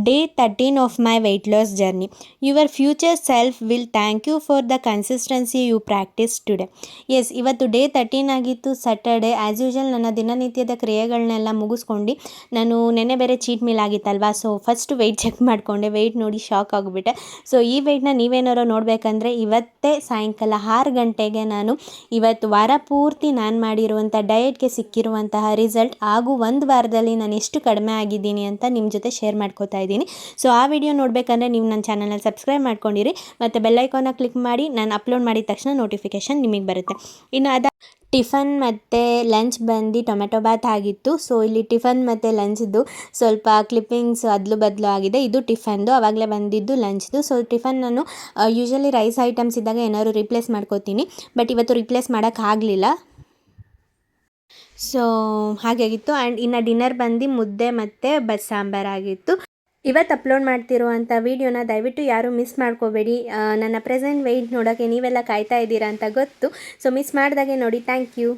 Day 13 of my weight loss journey. Your future self will thank you for the consistency you practice today. Yes, ಇವತ್ತು day 13 ಆಗಿತ್ತು, Saturday. As usual ನನ್ನ ದಿನನಿತ್ಯದ ಕ್ರಿಯೆಗಳನ್ನೆಲ್ಲ ಮುಗಿಸ್ಕೊಂಡು ನಾನು ನೆನ್ನೆ ಬೇರೆ ಚೀಟ್ ಮೀಲ್ ಆಗಿತ್ತಲ್ವಾ, ಸೊ ಫಸ್ಟ್ ವೆಯ್ಟ್ ಚೆಕ್ ಮಾಡಿಕೊಂಡೆ. ವೆಯ್ಟ್ ನೋಡಿ ಶಾಕ್ ಆಗಿಬಿಟ್ಟೆ. ಸೊ ಈ ವೆಯ್ಟ್ನ ನೀವೇನಾರು ನೋಡಬೇಕಂದ್ರೆ ಇವತ್ತೇ ಸಾಯಂಕಾಲ 6 ಗಂಟೆಗೆ ನಾನು ಇವತ್ತು ವಾರ ಪೂರ್ತಿ ನಾನು ಮಾಡಿರುವಂಥ ಡಯೆಟ್ಗೆ ಸಿಕ್ಕಿರುವಂತಹ ರಿಸಲ್ಟ್ ಹಾಗೂ ಒಂದು ವಾರದಲ್ಲಿ ನಾನು ಎಷ್ಟು ಕಡಿಮೆ ಆಗಿದ್ದೀನಿ ಅಂತ ನಿಮ್ಮ ಜೊತೆ ಶೇರ್ ಮಾಡ್ಕೋತಾ ಇದ್ದೀನಿ. ಸೊ ಆ ವಿಡಿಯೋ ನೋಡಬೇಕಂದ್ರೆ ನೀವು ನನ್ನ ಚಾನಲ್ನಲ್ಲಿ ಸಬ್ಸ್ಕ್ರೈಬ್ ಮಾಡ್ಕೊಂಡಿರಿ ಮತ್ತು ಬೆಲ್ಲೈಕಾನ್ನ ಕ್ಲಿಕ್ ಮಾಡಿ. ನಾನು ಅಪ್ಲೋಡ್ ಮಾಡಿದ ತಕ್ಷಣ ನೋಟಿಫಿಕೇಷನ್ ನಿಮಗೆ ಬರುತ್ತೆ. ಇನ್ನು ಟಿಫನ್ ಮತ್ತು ಲಂಚ್ ಬಂದು ಟೊಮೆಟೊ ಬಾತ್ ಆಗಿತ್ತು. ಸೊ ಇಲ್ಲಿ ಟಿಫನ್ ಮತ್ತು ಲಂಚ್ದು ಸ್ವಲ್ಪ ಕ್ಲಿಪ್ಪಿಂಗ್ಸ್ ಅದಲು ಬದಲು ಆಗಿದೆ. ಇದು ಟಿಫನ್ದು, ಆವಾಗಲೇ ಬಂದಿದ್ದು ಲಂಚ್ದು. ಸೊ ಟಿಫನ್ ನಾನು ಯೂಶಲಿ ರೈಸ್ ಐಟಮ್ಸ್ ಇದ್ದಾಗ ಏನಾದ್ರು ರಿಪ್ಲೇಸ್ ಮಾಡ್ಕೋತೀನಿ, ಬಟ್ ಇವತ್ತು ರಿಪ್ಲೇಸ್ ಮಾಡೋಕ್ಕಾಗಲಿಲ್ಲ. ಸೊ ಹಾಗಾಗಿತ್ತು. ಆ್ಯಂಡ್ ಇನ್ನು ಡಿನ್ನರ್ ಬಂದು ಮುದ್ದೆ ಮತ್ತು ಸಾಂಬಾರಾಗಿತ್ತು. ಇವತ್ತು ಅಪ್ಲೋಡ್ ಮಾಡ್ತಿರುವಂಥ ವೀಡಿಯೋನ ದಯವಿಟ್ಟು ಯಾರೂ ಮಿಸ್ ಮಾಡ್ಕೋಬೇಡಿ. ನನ್ನ ಪ್ರೆಸೆಂಟ್ ವೆಯ್ಟ್ ನೋಡೋಕ್ಕೆ ನೀವೆಲ್ಲ ಕಾಯ್ತಾ ಇದ್ದೀರಾ ಅಂತ ಗೊತ್ತು. ಸೊ ಮಿಸ್ ಮಾಡಿದಾಗೆ ನೋಡಿ. Thank you.